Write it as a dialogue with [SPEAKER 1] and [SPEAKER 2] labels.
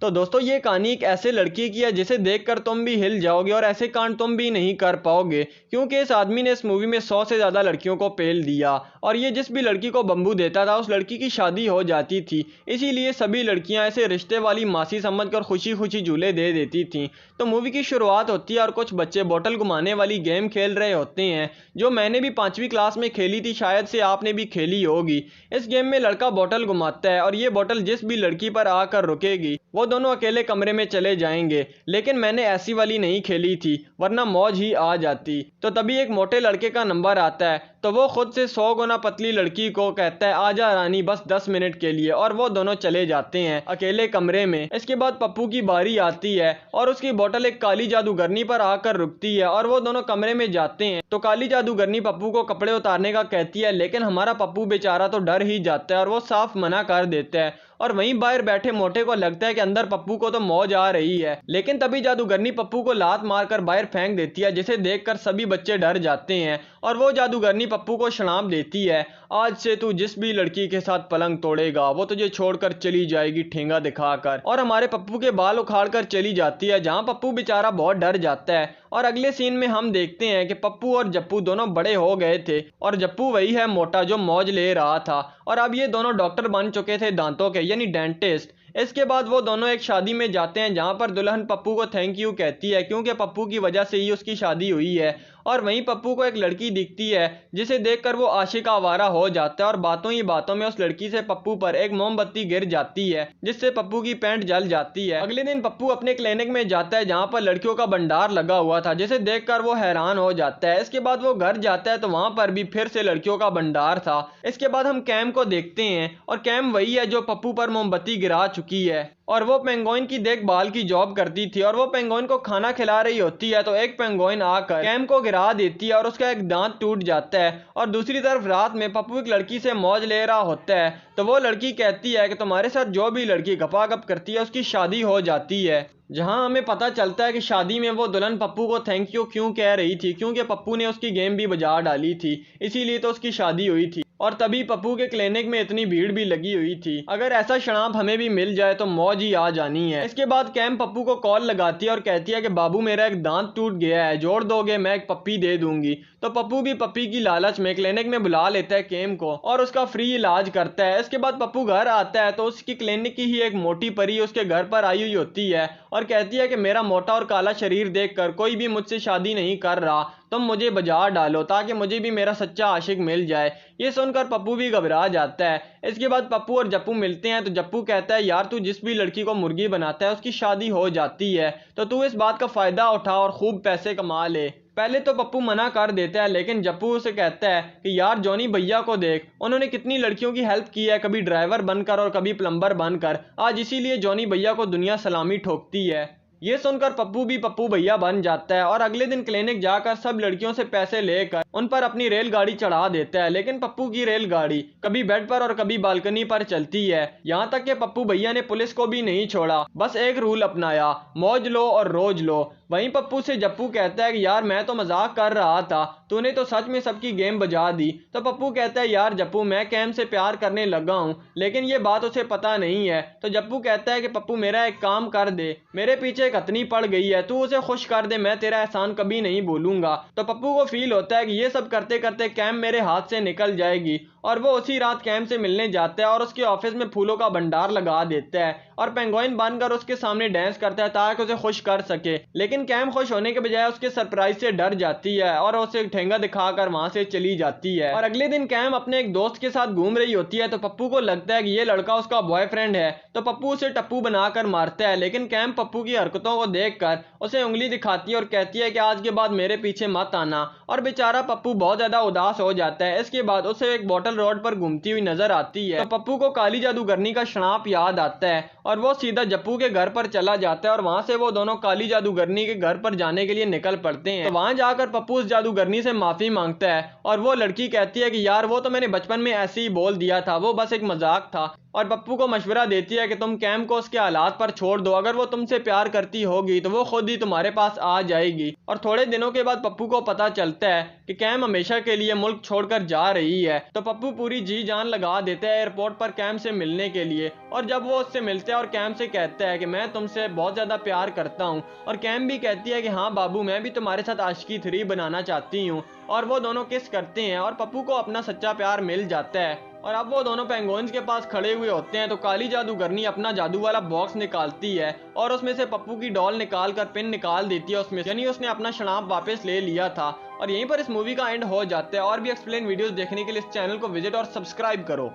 [SPEAKER 1] तो दोस्तों ये कहानी एक ऐसे लड़की की है जिसे देखकर तुम भी हिल जाओगे और ऐसे कांड तुम भी नहीं कर पाओगे, क्योंकि इस आदमी ने इस मूवी में 100 से ज़्यादा लड़कियों को पेल दिया और ये जिस भी लड़की को बम्बू देता था उस लड़की की शादी हो जाती थी। इसीलिए सभी लड़कियां ऐसे रिश्ते वाली मासी समझकर खुशी खुशी झूले दे देती थीं। तो मूवी की शुरुआत होती है और कुछ बच्चे बोतल घुमाने वाली गेम खेल रहे होते हैं, जो मैंने भी 5वीं क्लास में खेली थी, शायद से आपने भी खेली होगी। इस गेम में लड़का बोतल घुमाता है और ये बोतल जिस भी लड़की पर आकर रुकेगी वो दोनों अकेले कमरे में चले जाएंगे। लेकिन मैंने ऐसी वाली नहीं खेली थी, वरना मौज ही आ जाती। तो तभी एक मोटे लड़के का नंबर आता है, तो वो खुद से 100 गुना पतली लड़की को कहता है आजा रानी बस 10 मिनट के लिए, और वो दोनों चले जाते हैं अकेले कमरे में। इसके बाद पप्पू की बारी आती है और उसकी बोतल एक काली जादूगरनी पर आकर रुकती है और वो दोनों कमरे में जाते हैं। तो काली जादूगरनी पप्पू को कपड़े उतारने का कहती है, लेकिन हमारा पप्पू बेचारा तो डर ही जाता है और वो साफ मना कर देता है। और वहीं बाहर बैठे मोटे को लगता है कि अंदर पप्पू को तो मौज आ रही है, लेकिन तभी जादूगरनी पप्पू को लात मारकर बाहर फेंक देती है, जिसे देखकर सभी बच्चे डर जाते हैं। और वो जादूगरनी पप्पू को शराब देती है, आज से तू जिस भी लड़की के साथ पलंग तोड़ेगा वो तुझे छोड़कर चली जाएगी, ठेंगा दिखाकर। और हमारे पप्पू के बाल उखाड़ कर चली जाती है, जहां पप्पू बेचारा बहुत डर जाता है। और अगले सीन में हम देखते हैं कि पप्पू और जप्पू दोनों बड़े हो गए थे और जप्पू वही है मोटा जो मौज ले रहा था, और अब ये दोनों डॉक्टर बन चुके थे दांतों के, यानी डेंटिस्ट। इसके बाद वो दोनों एक शादी में जाते हैं जहां पर दुल्हन पप्पू को थैंक यू कहती है, क्योंकि पप्पू की वजह से ही उसकी शादी हुई है। और वहीं पप्पू को एक लड़की दिखती है जिसे देखकर वो आशिक आवारा हो जाता है और बातों ही बातों में उस लड़की से पप्पू पर एक मोमबत्ती गिर जाती है, जिससे पप्पू की पैंट जल जाती है। अगले दिन पप्पू अपने क्लिनिक में जाता है जहां पर लड़कियों का भंडार लगा हुआ था, जिसे देखकर वो हैरान हो जाता है। इसके बाद वो घर जाता है तो वहां पर भी फिर से लड़कियों का भंडार था। इसके बाद हम कैम को देखते हैं और कैम वही है जो पप्पू पर मोमबत्ती गिरा चुकी है और वो पेंगुइन की देखभाल की जॉब करती थी। और वो पेंगुइन को खाना खिला रही होती है तो एक पेंगुइन आकर कैम को गिरा देती है और उसका एक दांत टूट जाता है। और दूसरी तरफ रात में पप्पू एक लड़की से मौज ले रहा होता है, तो वो लड़की कहती है कि तुम्हारे साथ जो भी लड़की गपागप करती है उसकी शादी हो जाती है। जहां हमें पता चलता है कि शादी में वो दुल्हन पप्पू को थैंक यू क्यों कह रही थी, क्योंकि पप्पू ने उसकी गेम भी बजा डाली थी, इसीलिए तो उसकी शादी हुई थी। और तभी पप्पू के क्लिनिक में इतनी भीड़ भी लगी हुई थी। अगर ऐसा शराब हमें भी मिल जाए तो मौज ही आ जानी है। इसके बाद कैम पप्पू को कॉल लगाती है और कहती है कि बाबू मेरा एक दांत टूट गया है, जोड़ दोगे, मैं एक पप्पी दे दूंगी। तो पप्पू भी पप्पी की लालच में क्लिनिक में बुला लेता है कैम को और उसका फ्री इलाज करता है। इसके बाद पप्पू घर आता है तो उसकी क्लिनिक की ही एक मोटी परी उसके घर पर आई हुई होती है और कहती है कि मेरा मोटा और काला शरीर देखकर कोई भी मुझसे शादी नहीं कर रहा, तुम मुझे बाजार डालो ताकि मुझे भी मेरा सच्चा आशिक मिल जाए। ये सुनकर पप्पू भी घबरा जाता है। इसके बाद पप्पू और जप्पू मिलते हैं तो जप्पू कहता है यार तू जिस भी लड़की को मुर्गी बनाता है उसकी शादी हो जाती है, तो तू इस बात का फायदा उठा और खूब पैसे कमा ले। पहले तो पप्पू मना कर देता है, लेकिन जप्पू उसे कहता है कि यार जॉनी भैया को देख, उन्होंने कितनी लड़कियों की हेल्प की है, कभी ड्राइवर बनकर और कभी प्लम्बर बनकर, आज इसीलिए जॉनी भैया को दुनिया सलामी ठोकती है। ये सुनकर पप्पू भी पप्पू भैया बन जाता है और अगले दिन क्लिनिक जाकर सब लड़कियों से पैसे लेकर उन पर अपनी रेलगाड़ी चढ़ा देता है। लेकिन पप्पू की रेलगाड़ी कभी बेड पर और कभी बालकनी पर चलती है, यहाँ तक कि पप्पू भैया ने पुलिस को भी नहीं छोड़ा, बस एक रूल अपनाया, मौज लो और रोज लो। वहीं पप्पू से जप्पू कहता है कि यार मैं तो मजाक कर रहा था, तूने तो सच में सबकी गेम बजा दी। तो पप्पू कहता है यार जप्पू मैं कैम से प्यार करने लगा हूँ, लेकिन ये बात उसे पता नहीं है। तो जप्पू कहता है कि पप्पू मेरा एक काम कर दे, मेरे पीछे एक हथनी पड़ गई है, तू उसे खुश कर दे, मैं तेरा एहसान कभी नहीं भूलूंगा। तो पप्पू को फील होता है कि ये सब करते करते कैम मेरे हाथ से निकल जाएगी और वो उसी रात कैम से मिलने जाता है और उसके ऑफिस में फूलों का भंडार लगा देता है और पेंगुइन बनकर उसके सामने डांस करता है ताकि उसे खुश कर सके। लेकिन कैम खुश होने के बजाय उसके सरप्राइज से डर जाती है और उसे ठेंगा दिखाकर वहां से चली जाती है। और अगले दिन कैम अपने एक दोस्त के साथ घूम रही होती है तो पप्पू को लगता है कि ये लड़का उसका बॉयफ्रेंड है, तो पप्पू उसे टप्पू बनाकर मारता है। लेकिन कैम पप्पू की हरकतों को देखकर उसे उंगली दिखाती है और कहती है कि आज के बाद मेरे पीछे मत आना, और बेचारा पप्पू बहुत ज्यादा उदास हो जाता है। इसके बाद उसे एक बोतल रोड पर घूमती हुई नजर आती है, तो पप्पू को काली जादूगरनी का श्राप याद आता है और वो सीधा जप्पू के घर पर चला जाता है और वहां से वो दोनों काली जादूगरनी के घर पर जाने के लिए निकल पड़ते हैं। तो वहां जाकर पप्पू उस जादूगरनी से माफी मांगता है और वो लड़की कहती है कि यार वो तो मैंने बचपन में ऐसे ही बोल दिया था, वो बस एक मजाक था। और पप्पू को मशवरा देती है कि तुम कैम को उसके हालात पर छोड़ दो, अगर वो तुमसे प्यार करती होगी तो वो खुद ही तुम्हारे पास आ जाएगी। और थोड़े दिनों के बाद पप्पू को पता चलता है कि कैम हमेशा के लिए मुल्क छोड़कर जा रही है, तो पप्पू पूरी जी जान लगा देता है एयरपोर्ट पर कैम से मिलने के लिए। और जब वो उससे मिलता है और कैम से कहता है कि मैं तुमसे बहुत ज़्यादा प्यार करता हूँ, और कैम भी कहती है कि हाँ बाबू, मैं भी तुम्हारे साथ आशिकी 3 बनाना चाहती हूँ, और वो दोनों किस करते हैं और पप्पू को अपना सच्चा प्यार मिल जाता है। और अब वो दोनों पेंगुइन्स के पास खड़े हुए होते हैं तो काली जादूगरनी अपना जादू वाला बॉक्स निकालती है और उसमें से पप्पू की डॉल निकाल कर पिन निकाल देती है उसमें, यानी उसने अपना शनाप वापस ले लिया था। और यहीं पर इस मूवी का एंड हो जाता है। और भी एक्सप्लेन वीडियोस देखने के लिए इस चैनल को विजिट और सब्सक्राइब करो।